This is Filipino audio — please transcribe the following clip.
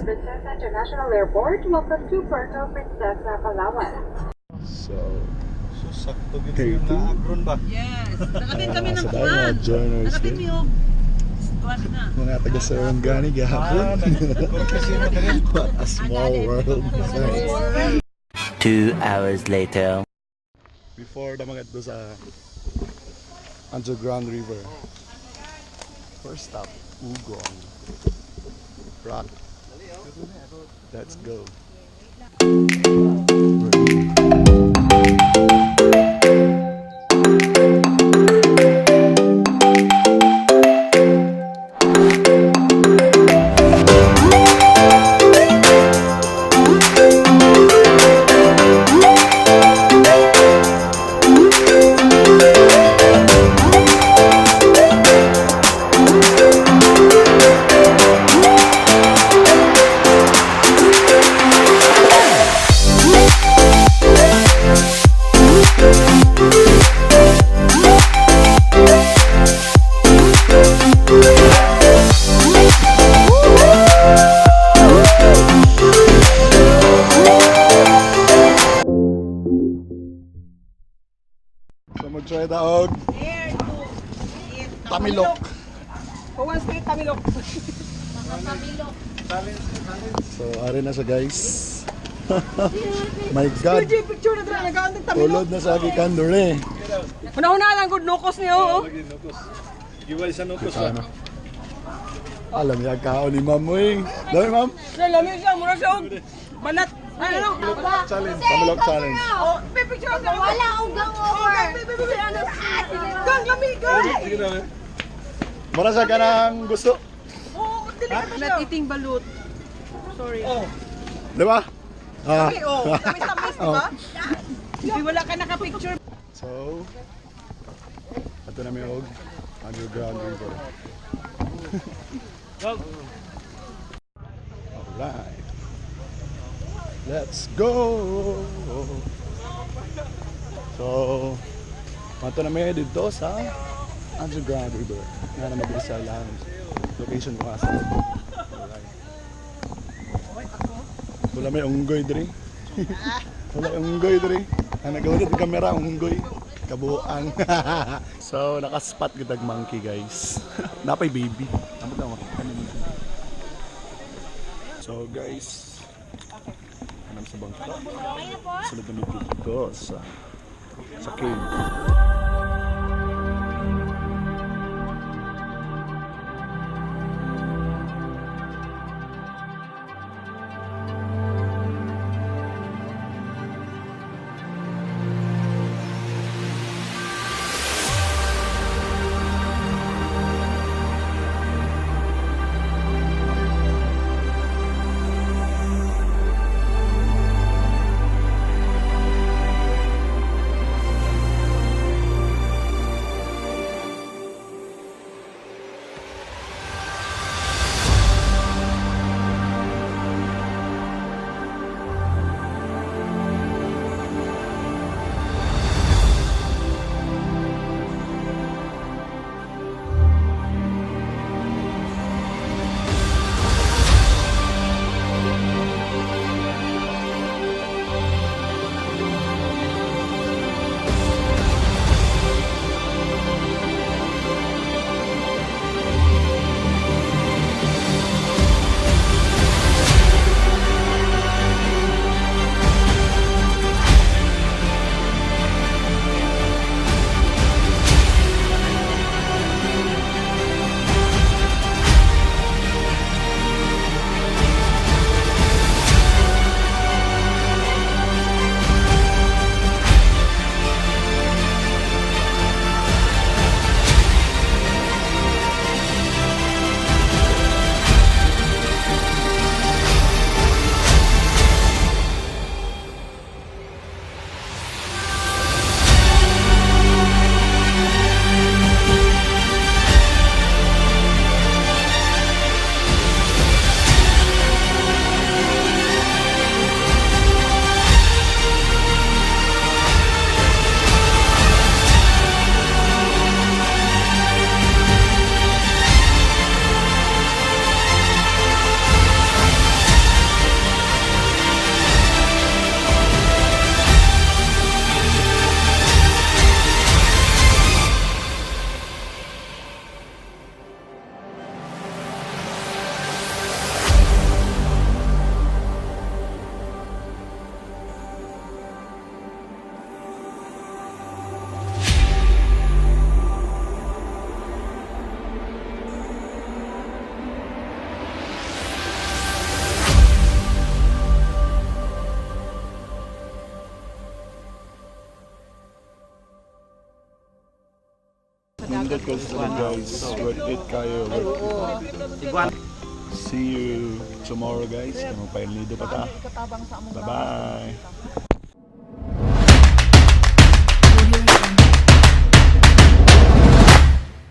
Princesa International Airport. Welcome to Puerto, Princesa, Palawan. So, sakto gid Okay. yung naagron ba? Yes. Nakatin kami ng sa kuwan. mga journals Nakatin din. mo yung kuwan na. Mga taga Sarangani gahapon. Kasi madali. What a small world. 2 hours later. Before damangat do sa underground river. First stop, Ugong. Rock. Let's go. So mag-try daog There to eat. tamilok. Pawan street tamilok. So ari na siya guys. My God. Picture na dra nagaantong tamilok. Tulod na sa aking dure. Una-una lang good nukos niyo. Giwal sa nukos Ano? Alam niya kaon ni ma'am eh. Dami ma'am. Lami siya mura siya. Banat. Ano? Challenge. Tamilok challenge. Oh, picture ka. Wala ugang over. Gang lami gang. Mura sa kanang gusto. Oh, dili ka siya. Not eating balut. Sorry. Oh. Di ba? Ah. Okay, oh. Tamis-tamis, di ba? Hindi wala ka naka-picture. So, ito na may og underground river. Alright. Let's go! So, ito na may dito sa underground river. Nga na mabilis sa lang location ko sa alright. Wala may unggoy diri. Wala unggoy diri. Ang nagawid ng kamera unggoy. Kabuang. So, naka-spot kitag monkey guys. Napay baby. So guys, anam sa bangka. Sunod na dito sa cave. 200 pesos lang guys. Worth it kayo. See you tomorrow guys. Kaya magpailido pa ta. Bye bye.